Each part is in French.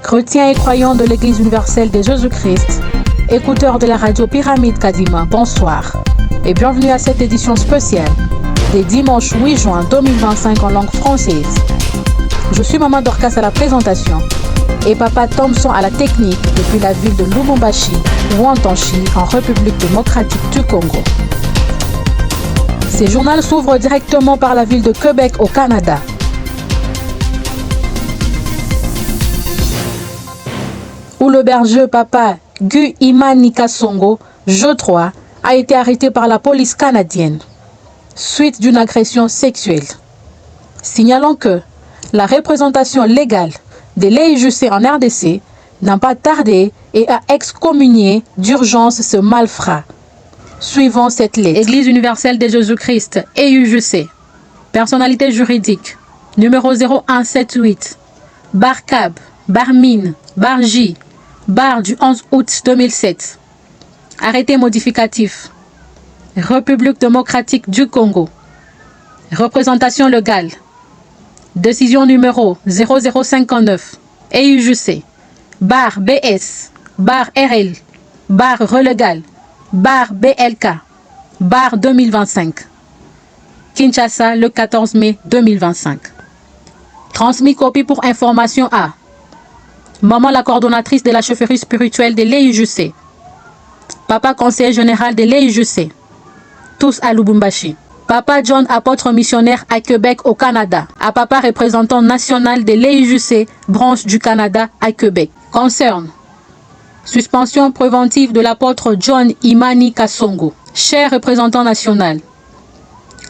Chrétiens et croyants de l'Église universelle de Jésus-Christ, écouteurs de la radio Pyramide Kadima, bonsoir et bienvenue à cette édition spéciale des dimanches 8 juin 2025 en langue française. Je suis Maman Dorcas à la présentation et Papa Thompson à la technique depuis la ville de Lubumbashi ou Antanchi en République démocratique du Congo. Ces journaux s'ouvrent directement par la ville de Québec au Canada. Où le berger Papa Gu Imani Kasongo, je 3, a été arrêté par la police canadienne suite d'une agression sexuelle. Signalons que la représentation légale de l'EIJC en RDC n'a pas tardé et a excommunié d'urgence ce malfrat. Suivant cette lettre, Église universelle de Jésus-Christ, EIJC, personnalité juridique, numéro 0178, Barcab, Barmine, Barji, Bar du 11 août 2007. Arrêté modificatif. République démocratique du Congo. Représentation légale. Décision numéro 0059. EIJC. Bar BS. Bar RL. Bar relégal. Bar BLK. Bar 2025. Kinshasa le 14 mai 2025. Transmis copie pour information à Maman la coordonnatrice de la chefferie spirituelle de l'EIJC. Papa conseiller général de l'EIJC. Tous à Lubumbashi. Papa John apôtre missionnaire à Québec au Canada. À Papa représentant national de l'EIJC, branche du Canada à Québec. Concerne suspension préventive de l'apôtre John Imani Kasongo. Cher représentant national,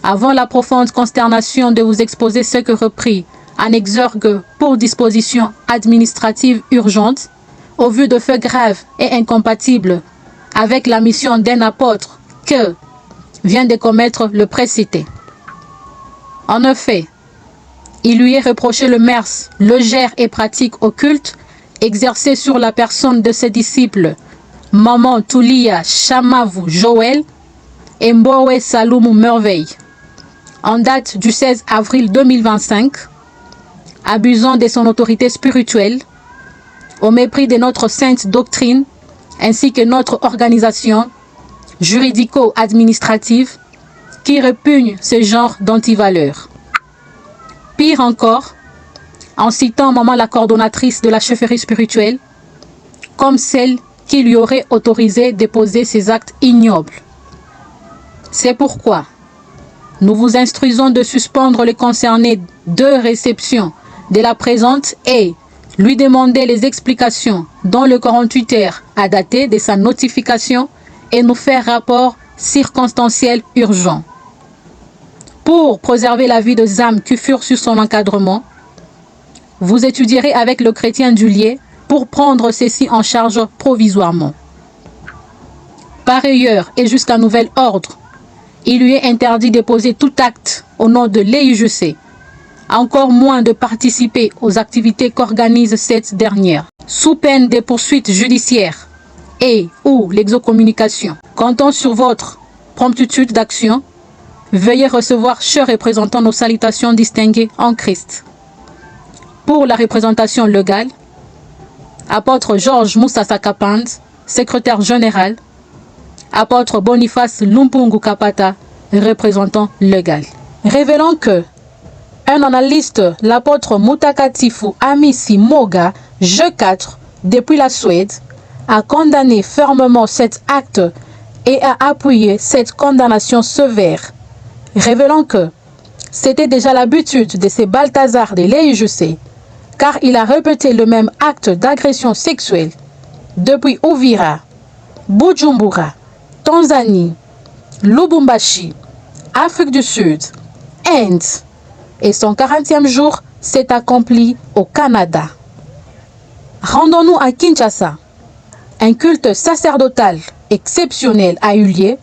avant la profonde consternation de vous exposer ce que repris en exergue pour disposition administrative urgente, au vu de faits graves et incompatibles avec la mission d'un apôtre que vient de commettre le précité. En effet, il lui est reproché le mœurs légère et pratique occulte exercé sur la personne de ses disciples, Maman Toulia Chamavu Joël et Mbowe Saloumou Merveille, en date du 16 avril 2025, abusant de son autorité spirituelle, au mépris de notre sainte doctrine, ainsi que notre organisation juridico-administrative qui répugne ce genre d'antivaleurs. Pire encore, en citant Maman la coordonnatrice de la chefferie spirituelle, comme celle qui lui aurait autorisé de poser ces actes ignobles. C'est pourquoi nous vous instruisons de suspendre les concernés de réception de la présente et lui demander les explications dans le 48 heures à dater de sa notification et nous faire rapport circonstanciel urgent. Pour préserver la vie des âmes qui furent sur son encadrement, vous étudierez avec le chrétien du lieu pour prendre ceci en charge provisoirement. Par ailleurs, et jusqu'à nouvel ordre, il lui est interdit de poser tout acte au nom de l'EIJC, encore moins de participer aux activités qu'organise cette dernière, sous peine de poursuites judiciaires et ou l'exocommunication. Comptant sur votre promptitude d'action, veuillez recevoir, chers représentants, nos salutations distinguées en Christ. Pour la représentation légale, apôtre Georges Moussa Sakapand, secrétaire général, apôtre Boniface Lumpungu Kapata, représentant légal. Révélant que un analyste, l'apôtre Mutakatifu Amisi Moga, G4, depuis la Suède, a condamné fermement cet acte et a appuyé cette condamnation sévère, révélant que c'était déjà l'habitude de ces Balthazar de l'EIJC, car il a répété le même acte d'agression sexuelle depuis Uvira, Bujumbura, Tanzanie, Lubumbashi, Afrique du Sud, Inde, et son 40e jour s'est accompli au Canada. Rendons-nous à Kinshasa. Un culte sacerdotal exceptionnel a eu lieu,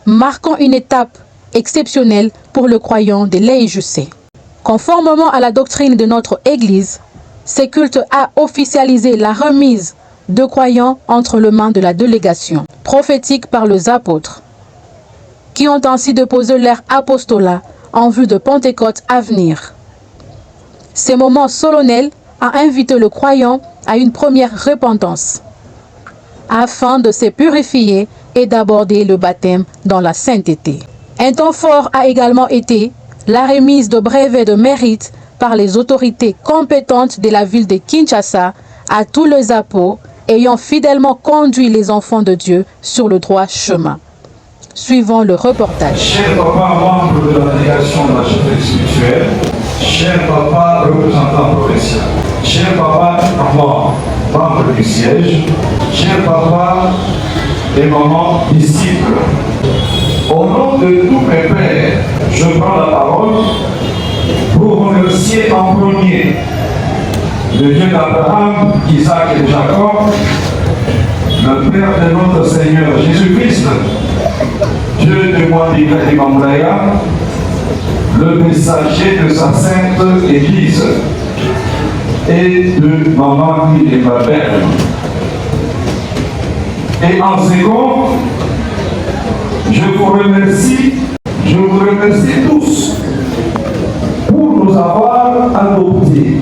marquant une étape exceptionnelle pour le croyant de l'EIJC. Conformément à la doctrine de notre Église, ce culte a officialisé la remise de croyants entre les mains de la délégation prophétique par les apôtres, qui ont ainsi déposé leur apostolat en vue de Pentecôte à venir. Ces moments solennels a invité le croyant à une première repentance, afin de se purifier et d'aborder le baptême dans la sainteté. Un temps fort a également été la remise de brevets de mérite par les autorités compétentes de la ville de Kinshasa à tous les apôtres ayant fidèlement conduit les enfants de Dieu sur le droit chemin. Suivons le reportage. Cher papa, membre de la délégation de la chefferie spirituelle, cher papa, représentant provincial, cher papa, membre du siège, cher papa et maman, disciples, au nom de tous mes pères, je prends la parole pour remercier en premier le Dieu d'Abraham, Isaac et Jacob, le Père de notre Seigneur Jésus-Christ, Dieu de Mwandika et Mamulaya, le messager de sa sainte Église, et de maman et ma père. Et en second, je vous remercie tous pour nous avoir adoptés.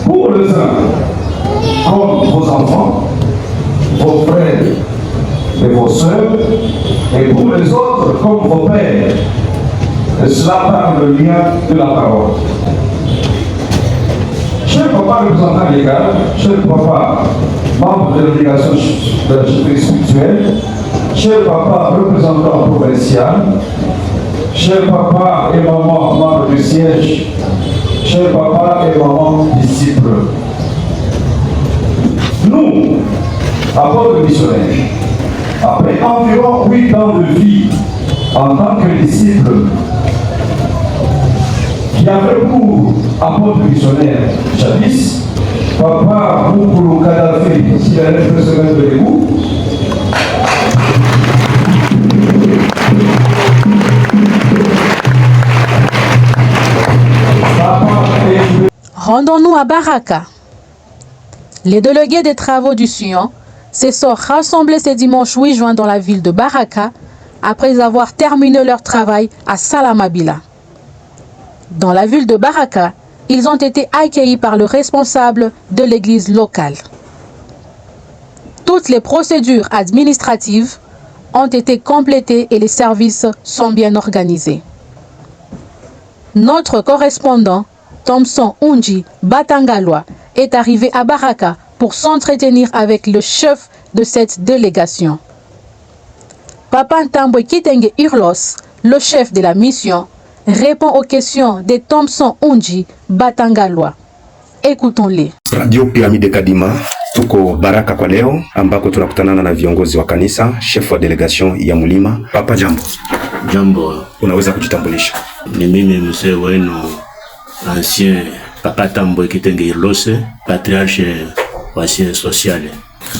Pour les uns, comme vos enfants, vos frères et vos sœurs, et pour les autres, comme vos pères. Et cela par le lien de la parole. Cher papa représentant légal, cher papa membre de la délégation de la chefferie spirituelle, cher papa représentant provincial, cher papa et maman membre du siège, cher papa et maman disciples, nous, apôtres missionnaires, après environ 8 ans de vie en tant que disciples, qui avait pour apôtre missionnaire jadis, papa Moukulu Kadhafi, s'il a l'air de se mettre de l'égout. Rendons-nous à Baraka. Les délégués des travaux du Sion se sont rassemblés ce dimanche 8 juin dans la ville de Baraka après avoir terminé leur travail à Salamabila. Dans la ville de Baraka, ils ont été accueillis par le responsable de l'église locale. Toutes les procédures administratives ont été complétées et les services sont bien organisés. Notre correspondant, Thompson Unji Batangalwa, est arrivé à Baraka pour s'entretenir avec le chef de cette délégation. Papa Ntambwe Kitenge Urlos, le chef de la mission, répond aux questions de Thompson Unji Batangalwa. Écoutons-les. Radio Pyramide Kadima, tuko Baraka kwa leo ambako tunakutanana na viongozi wa kanisa, chef wa delegation ya Mulima. Papa jambo. Jambo. Unaweza kujitambulisha? Ni mimi mzee wenu ancien Papa Ntambwe Kitenge Irlose, patriarche wa siège social.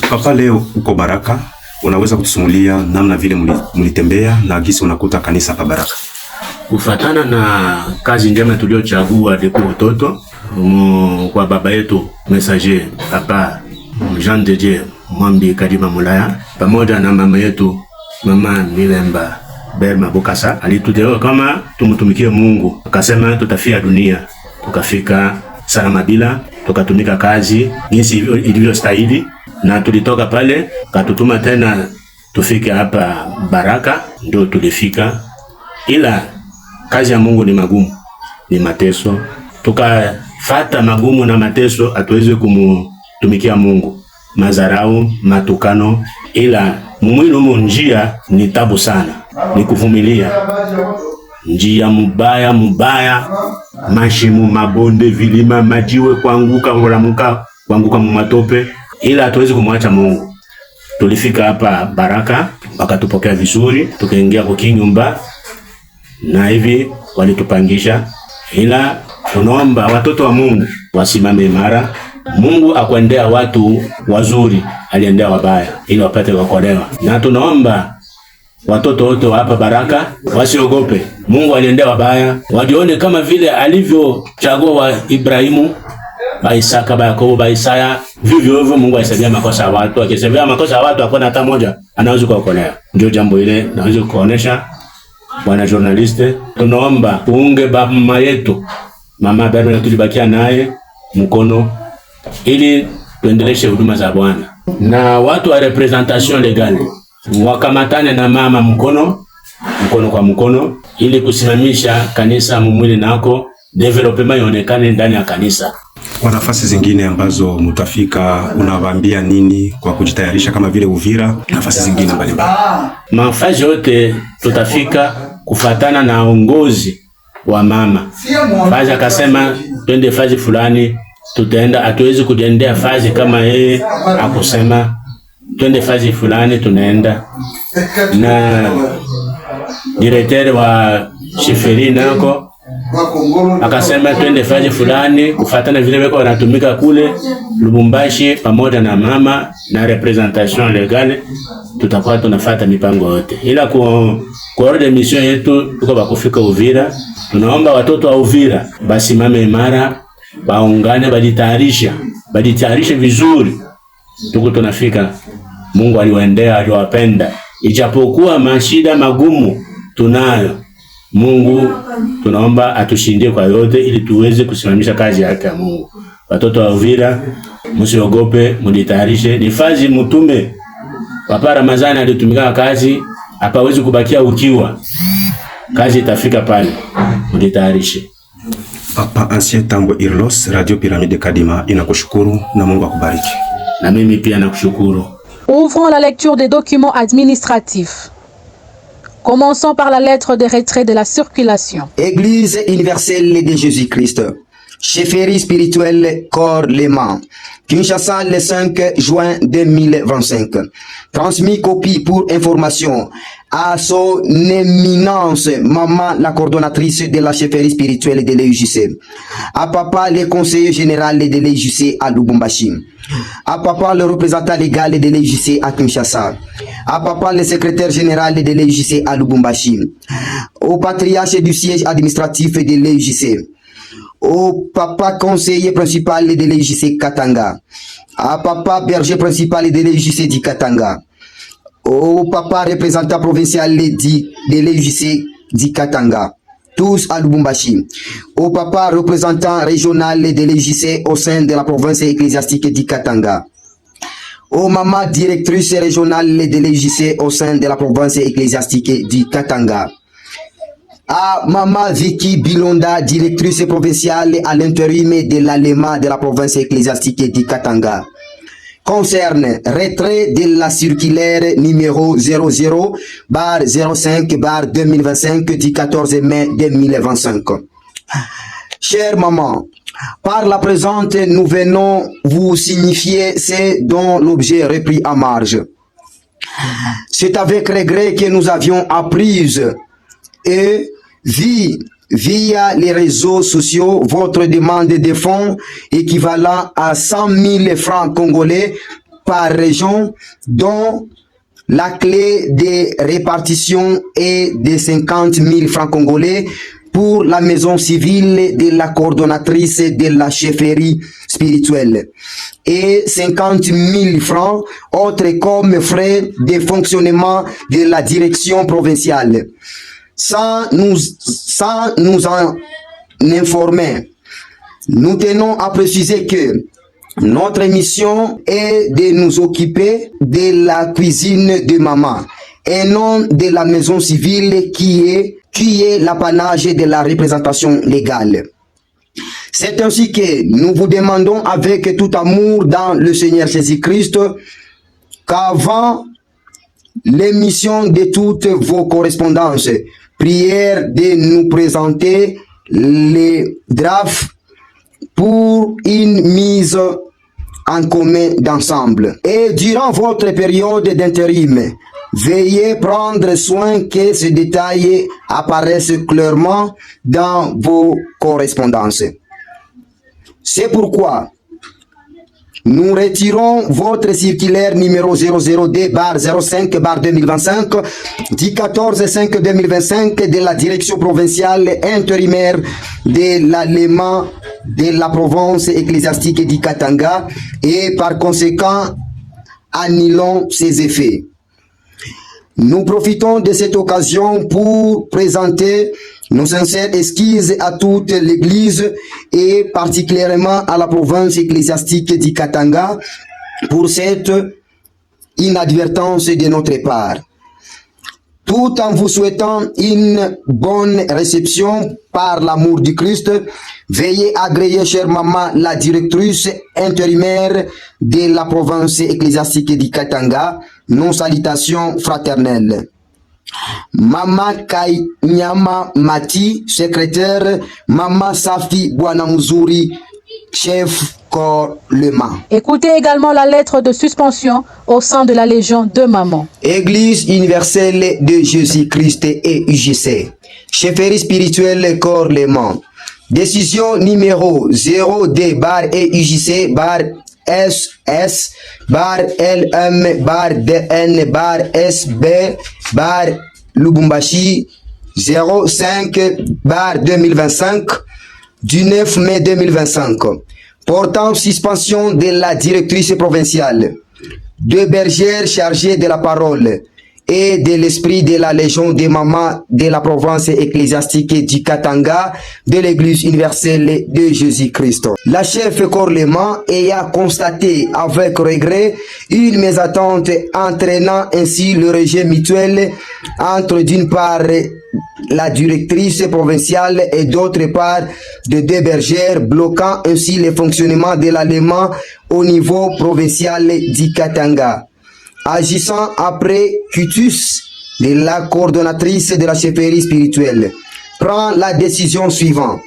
Papa, leo uko Baraka, unaweza kutusumulia namna vile mlitembea na gisi unakuta kanisa pa Baraka? Kufatana na kazi njema tuliochagua depo utoto kwa baba yetu messager Papa Jean de Dieu Mwambi Kadima Mulaya, pamoja na mama yetu Mama Milemba Berma Bukasa, alituteua kama tumutumikie Mungu. Akasema tutafia dunia, tukafika Salamabila, tukatumika kazi jinsi ilivyostahili, na tulitoka pale katutuma tena tufike hapa Baraka, ndio tulifika. Ila kazi ya Mungu ni magumu, ni mateso. Tukafata magumu na mateso, hatuwezi kumutumikia Mungu. Mazarau, matukano, ila mumwinu njia ni tabu sana, ni kuvumilia. Njia mubaya, mashimu, mabonde, vilima, majiwe, kuanguka mumatope, ila hatuwezi kumwacha Mungu. Tulifika hapa Baraka, wakatupokea vizuri, tukaingia kwa kinyumba na hivi walitupangisha, ila tunaomba watoto wa Mungu wasimame imara. Mungu akuendea watu wazuri, aliendea wabaya ili wapate kuokolewa. Na tunaomba watoto wote wa hapa Baraka wasiogope. Mungu aliendea wabaya, wajione kama vile alivyochagua wa Ibrahimu, ba Isaka, ba Yakobo, ba Isaya. Vivyo hivyo Mungu aisaidia makosa ya watu. Akisaidia makosa ya watu hakuna hata mmoja anaweza kuokolewa. Ndio jambo ile naweza kuonesha. Bwana journaliste, tunaomba uunge mama yetu Mama Berma, tulibakia naye mkono ili tuendeleshe huduma za Bwana, na watu wa representation legale wakamatane na mama mkono kwa mkono, ili kusimamisha kanisa mumwili nako development ionekane ndani ya kanisa. Kwa nafasi zingine ambazo mutafika, unawaambia nini kwa kujitayarisha, kama vile Uvira, nafasi zingine mbalimbali? Mafazi yote tutafika kufatana na uongozi wa mama. Fazi akasema twende fazi fulani, tutaenda. Hatuwezi kujiendea fazi kama yeye akusema twende fazi fulani, tunaenda. Na directeur wa sheferi nako akasema twende fazi fulani, kufatana vile weko wanatumika kule Lubumbashi pamoja na mama na representation legale, tutakuwa tunafuata mipango yote. Ila kwa ordre mission yetu tuko bakufika Uvira, tunaomba watoto wa Uvira basimame imara, baungane, bajitayarishe vizuri. Tuko tunafika, Mungu aliwaendea, aliwapenda, ijapokuwa mashida magumu tunayo. Mungu tunaomba atushindie kwa yote, ili tuweze kusimamisha kazi yake ya Mungu. Watoto wa Uvira, msiogope, mjitayarishe. Ni fazi mtume Papa Ramazani alitumika kazi, hapawezi kubakia ukiwa. Kazi itafika pale, mjitayarishe. Papa Ancien Tambo Irlos, Radio Pyramide Kadima inakushukuru na Mungu akubariki. Na mimi pia nakushukuru. Ouvrons la lecture des documents administratifs. Commençons par la lettre de retrait de la circulation. Église universelle de Jésus-Christ, chefferie spirituelle Corps Léman, Kinshasa le 5 juin 2025. Transmis copie pour information à son éminence maman la coordonnatrice de la chefferie spirituelle de l'EUJC, à papa le conseiller général de l'EUJC à Lubumbashi, à papa le représentant légal de l'EUJC à Kinshasa, à papa le secrétaire général de l'EUJC à Lubumbashi, au patriarche du siège administratif de l'EUJC, au papa conseiller principal de l'EUJC Katanga, à papa berger principal de l'EUJC du Katanga, au papa représentant provincial de l'EUJC du Katanga, tous à Lubumbashi, au papa représentant régional de l'EUJC au sein de la province ecclésiastique du Katanga, au maman directrice régionale de l'EUJC au sein de la province ecclésiastique du Katanga, à Mama Vicky Bilonda, directrice provinciale à l'intérim de l'ALEMA de la province ecclésiastique du Katanga. Concerne retrait de la circulaire numéro 00/05/2025 du 14 mai 2025. Chère maman, par la présente, nous venons vous signifier ce dont l'objet repris à marge. C'est avec regret que nous avions appris et via les réseaux sociaux votre demande de fonds équivalent à 100 000 francs congolais par région, dont la clé de répartition est de 50 000 francs congolais pour la maison civile de la coordonnatrice de la chefferie spirituelle et 50 000 francs autres comme frais de fonctionnement de la direction provinciale. Sans nous en informer, nous tenons à préciser que notre mission est de nous occuper de la cuisine de maman et non de la maison civile qui est l'apanage de la représentation légale. C'est ainsi que nous vous demandons avec tout amour dans le Seigneur Jésus-Christ qu'avant l'émission de toutes vos correspondances, prière de nous présenter les drafts pour une mise en commun d'ensemble. Et durant votre période d'intérim, veuillez prendre soin que ces détails apparaissent clairement dans vos correspondances. C'est pourquoi nous retirons votre circulaire numéro 002/05/2025 du 14/5/2025 de la direction provinciale intérimaire de l'ALEMA de la province ecclésiastique du Katanga et par conséquent annulons ses effets. Nous profitons de cette occasion pour présenter Nos sincères excuses à toute l'Église et particulièrement à la province ecclésiastique du Katanga pour cette inadvertance de notre part. Tout en vous souhaitant une bonne réception par l'amour du Christ, veuillez agréer, chère maman, la directrice intérimaire de la province ecclésiastique du Katanga, nos salutations fraternelles. Mama Kainyama Mati, secrétaire, Mama Safi Bwanamuzuri, chef corps Lema. Écoutez également la lettre de suspension au sein de la Légion de Maman. Église universelle de Jésus-Christ et UGC. Chefferie spirituelle corps Lema. Décision numéro 0D bar et UGC bar SS bar LM bar DN bar SB bar Lubumbashi 05 bar 2025 du 9 mai 2025 portant suspension de la directrice provinciale, deux bergères chargées de la parole et de l'esprit de la Légion des Mamans de la province ecclésiastique du Katanga de l'Église universelle de Jésus-Christ. La chef Corlement ayant constaté avec regret une mésattente entraînant ainsi le rejet mutuel entre d'une part la directrice provinciale et d'autre part de deux bergères, bloquant ainsi le fonctionnement de l'allemand au niveau provincial du Katanga. Agissant après cutus de la coordonnatrice de la chefferie spirituelle, prend la décision suivante.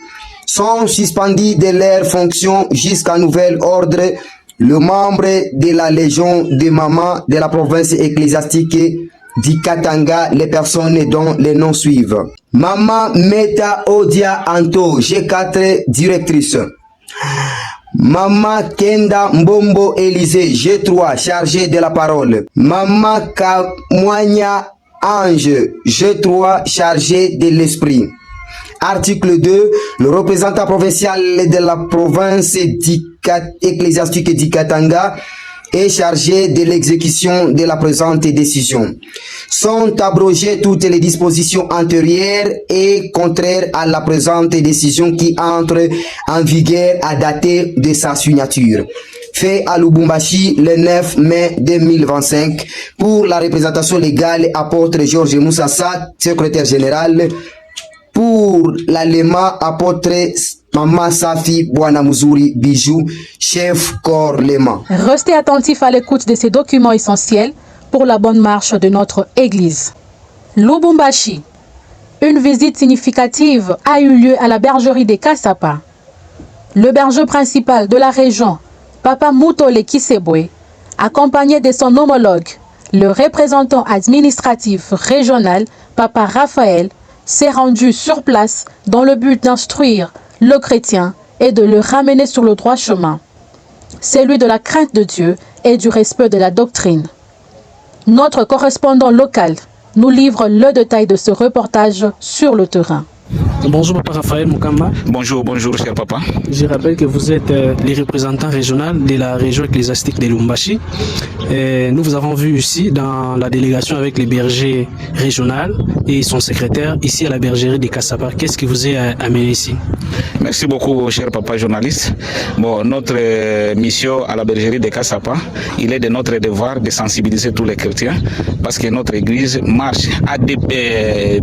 Sont suspendus de leurs fonctions jusqu'à nouvel ordre le membre de la Légion des Mamans de la province ecclésiastique du Katanga, les personnes dont les noms suivent. Maman Meta Odia Anto, G4 directrice. Maman Kenda Mbombo Élysée, G3 chargé de la parole. Maman Kamwanya Ange, G3 chargé de l'esprit. Article 2. Le représentant provincial de la province ecclésiastique du Katanga est chargé de l'exécution de la présente décision. Sont abrogées toutes les dispositions antérieures et contraires à la présente décision qui entre en vigueur à dater de sa signature. Fait à Lubumbashi le 9 mai 2025 pour la représentation légale apôtre Georges Moussassa, secrétaire général. Pour l'allemand apôtre Mama Safi Bwanamuzuri Bijou, chef corps Léman. Restez attentifs à l'écoute de ces documents essentiels pour la bonne marche de notre Église. Lubumbashi. Une visite significative a eu lieu à la bergerie des Kasapa. Le berger principal de la région, Papa Mutole Kisebwe, accompagné de son homologue, le représentant administratif régional, Papa Raphaël, s'est rendu sur place dans le but d'instruire le chrétien et de le ramener sur le droit chemin, celui de la crainte de Dieu et du respect de la doctrine. Notre correspondant local nous livre le détail de ce reportage sur le terrain. Bonjour Papa Raphaël Mukamba. Bonjour cher papa. Je rappelle que vous êtes les représentants régionaux de la région ecclésiastique de Lubumbashi. Nous vous avons vu ici dans la délégation avec les bergers régionaux et son secrétaire ici à la bergerie de Kasapa. Qu'est-ce qui vous est amené ici? Merci beaucoup cher papa journaliste. Bon, notre mission à la bergerie de Kasapa, il est de notre devoir de sensibiliser tous les chrétiens parce que notre église marche à des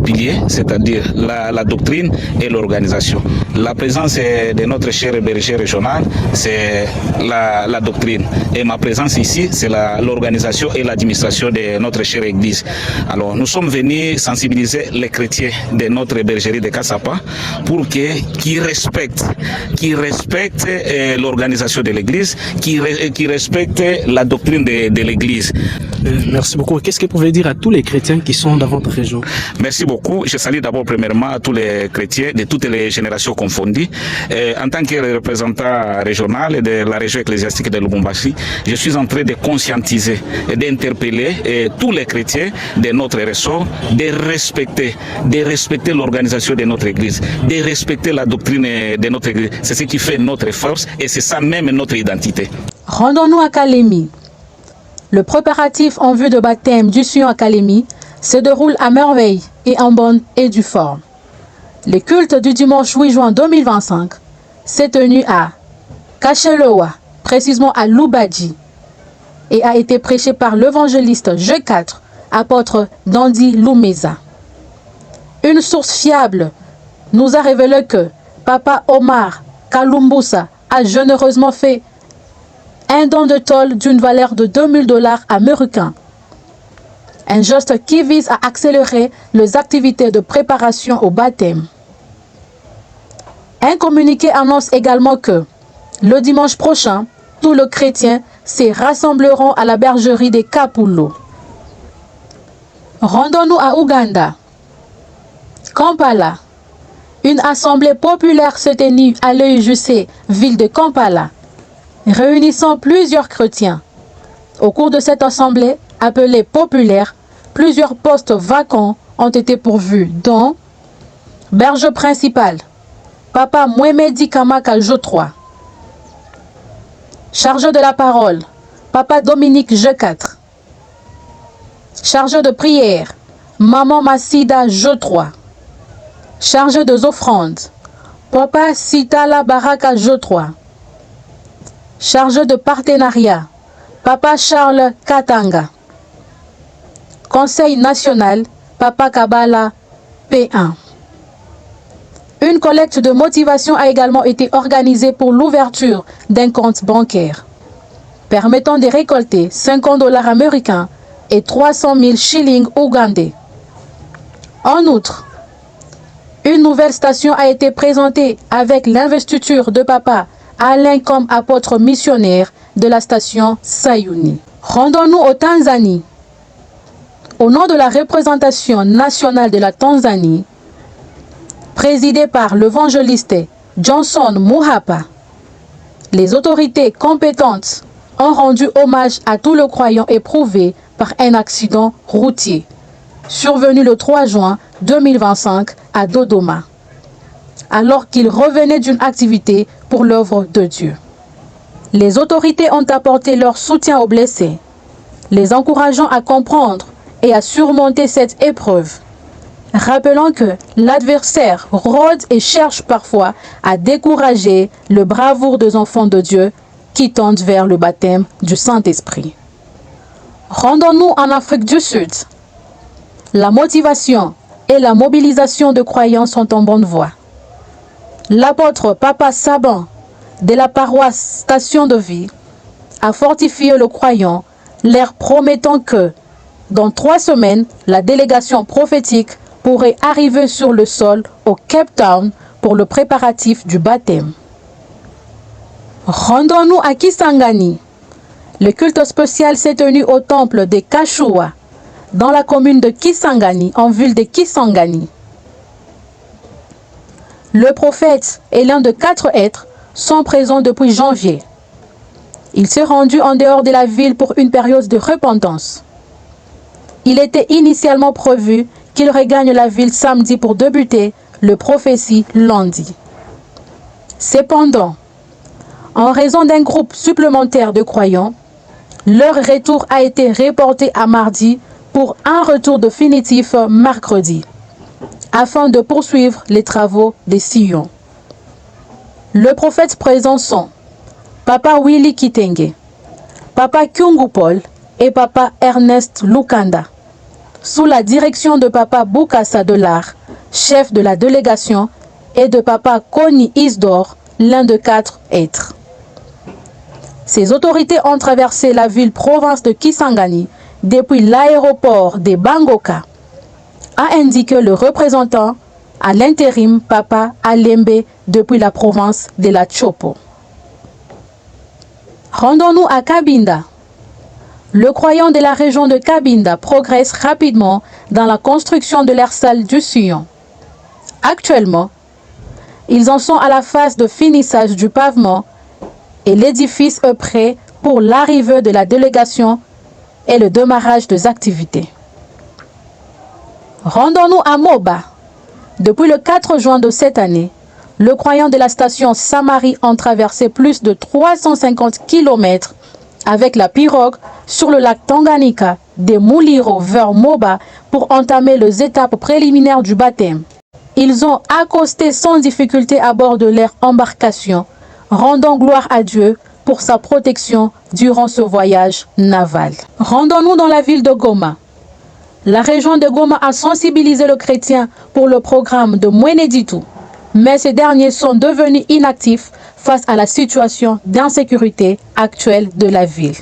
piliers, c'est-à-dire la doctrine et l'organisation. La présence de notre cher berger régional, c'est la doctrine. Et ma présence ici, c'est l'organisation et l'administration de notre chère église. Alors, nous sommes venus sensibiliser les chrétiens de notre bergerie de Kasapa pour qu'ils respectent l'organisation de l'église, qu'ils respectent la doctrine de l'église. Merci beaucoup. Qu'est-ce que vous pouvez dire à tous les chrétiens qui sont dans votre région? Merci beaucoup. Je salue d'abord premièrement à tous les chrétiens de toutes les générations confondues. En tant que représentant régional de la région ecclésiastique de Lubumbashi, je suis en train de conscientiser et d'interpeller tous les chrétiens de notre ressort de respecter l'organisation de notre église, de respecter la doctrine de notre église. C'est ce qui fait notre force et c'est ça même notre identité. Rendons-nous à Kalemi. Le préparatif en vue de baptême du Sion à Kalemi se déroule à merveille et en bonne et due forme. Le culte du dimanche 8 juin 2025 s'est tenu à Kacheloa, précisément à Lubadji, et a été prêché par l'évangéliste G4, apôtre Dandy Lumeza. Une source fiable nous a révélé que Papa Omar Kalumbusa a généreusement fait un don de tôle d'une valeur de $2000 américains. Un geste qui vise à accélérer les activités de préparation au baptême. Un communiqué annonce également que le dimanche prochain, tous les chrétiens se rassembleront à la bergerie des Kapulo. Rendons-nous à Ouganda. Kampala. Une assemblée populaire se tenue à l'EUJC, ville de Kampala, réunissant plusieurs chrétiens. Au cours de cette assemblée, appelée populaire, plusieurs postes vacants ont été pourvus, dont berger principal, Papa Mwemedi Kamaka Jotroa. Chargé de la parole, Papa Dominique G4. Chargé de prière, Maman Massida Jotroa. Chargé des offrandes, Papa Sitala Baraka Jotroa. Chargé de partenariat, Papa Charles Katanga. Conseil national, Papa Kabala P1. Une collecte de motivation a également été organisée pour l'ouverture d'un compte bancaire, permettant de récolter $50 américains et 300 000 shillings ougandais. En outre, une nouvelle station a été présentée avec l'investiture de Papa Alain comme apôtre missionnaire de la station Sayuni. Rendons-nous au Tanzanie. Au nom de la représentation nationale de la Tanzanie, présidée par l'évangéliste Johnson Muhapa, les autorités compétentes ont rendu hommage à tous les croyants éprouvés par un accident routier survenu le 3 juin 2025 à Dodoma, alors qu'ils revenaient d'une activité pour l'œuvre de Dieu. Les autorités ont apporté leur soutien aux blessés, les encourageant à comprendre et à surmonter cette épreuve, rappelant que l'adversaire rôde et cherche parfois à décourager le bravoure des enfants de Dieu qui tendent vers le baptême du Saint-Esprit. Rendons-nous en Afrique du Sud. La motivation et la mobilisation de croyants sont en bonne voie. L'apôtre Papa Saban de la paroisse Station de Vie a fortifié le croyant, leur promettant que dans 3 semaines, la délégation prophétique pourrait arriver sur le sol au Cape Town pour le préparatif du baptême. Rendons-nous à Kisangani. Le culte spécial s'est tenu au temple de Kashua, dans la commune de Kisangani, en ville de Kisangani. Le prophète et l'un de 4 êtres sont présents depuis janvier. Il s'est rendu en dehors de la ville pour une période de repentance. Il était initialement prévu qu'il regagne la ville samedi pour débuter le prophétie lundi. Cependant, en raison d'un groupe supplémentaire de croyants, leur retour a été reporté à mardi pour un retour définitif mercredi, afin de poursuivre les travaux des sillons. Le prophète présent sont Papa Willy Kitenge, Papa Kyungu Paul et Papa Ernest Lukanda, sous la direction de Papa Bukasa Delar, chef de la délégation, et de Papa Koni Isdor, l'un de 4 êtres. Ces autorités ont traversé la ville-province de Kisangani depuis l'aéroport de Bangoka, a indiqué le représentant à l'intérim Papa Alembe depuis la province de la Chopo. Rendons-nous à Kabinda. Le croyant de la région de Kabinda progresse rapidement dans la construction de leur salle du Sion. Actuellement, ils en sont à la phase de finissage du pavement et l'édifice est prêt pour l'arrivée de la délégation et le démarrage des activités. Rendons-nous à Moba. Depuis le 4 juin de cette année, le croyant de la station Samari ont traversé plus de 350 km avec la pirogue sur le lac Tanganyika de Muliro vers Moba pour entamer les étapes préliminaires du baptême. Ils ont accosté sans difficulté à bord de leur embarcation, rendant gloire à Dieu pour sa protection durant ce voyage naval. Rendons-nous dans la ville de Goma. La région de Goma a sensibilisé le chrétien pour le programme de Mweneditu, mais ces derniers sont devenus inactifs face à la situation d'insécurité actuelle de la ville.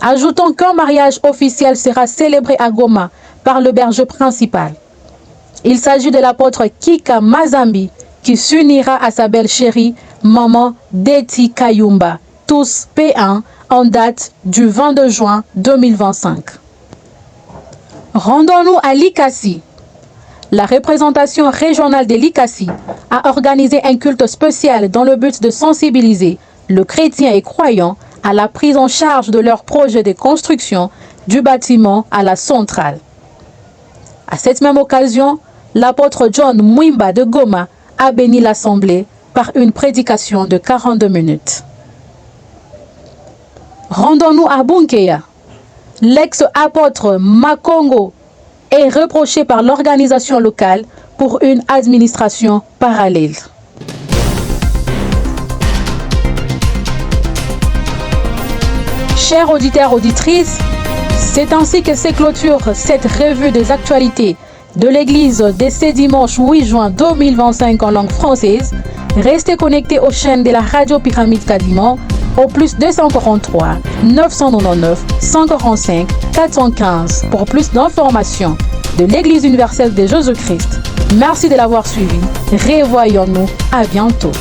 Ajoutons qu'un mariage officiel sera célébré à Goma par le berger principal. Il s'agit de l'apôtre Kika Mazambi qui s'unira à sa belle chérie, maman Deti Kayumba, tous P1 en date du 22 juin 2025. Rendons-nous à Likasi. La représentation régionale de Likasi a organisé un culte spécial dans le but de sensibiliser le chrétien et croyant à la prise en charge de leur projet de construction du bâtiment à la centrale. À cette même occasion, l'apôtre John Mwimba de Goma a béni l'assemblée par une prédication de 42 minutes. Rendons-nous à Bunkeya. L'ex-apôtre Makongo est reproché par l'organisation locale pour une administration parallèle. Chers auditeurs, auditrices, c'est ainsi que se clôture cette revue des actualités de l'Église de ce dimanche 8 juin 2025 en langue française. Restez connectés aux chaînes de la Radio Pyramide Kadima au plus 243 999 145 415 pour plus d'informations de l'Église universelle de Jésus-Christ. Merci de l'avoir suivi. Revoyons-nous à bientôt.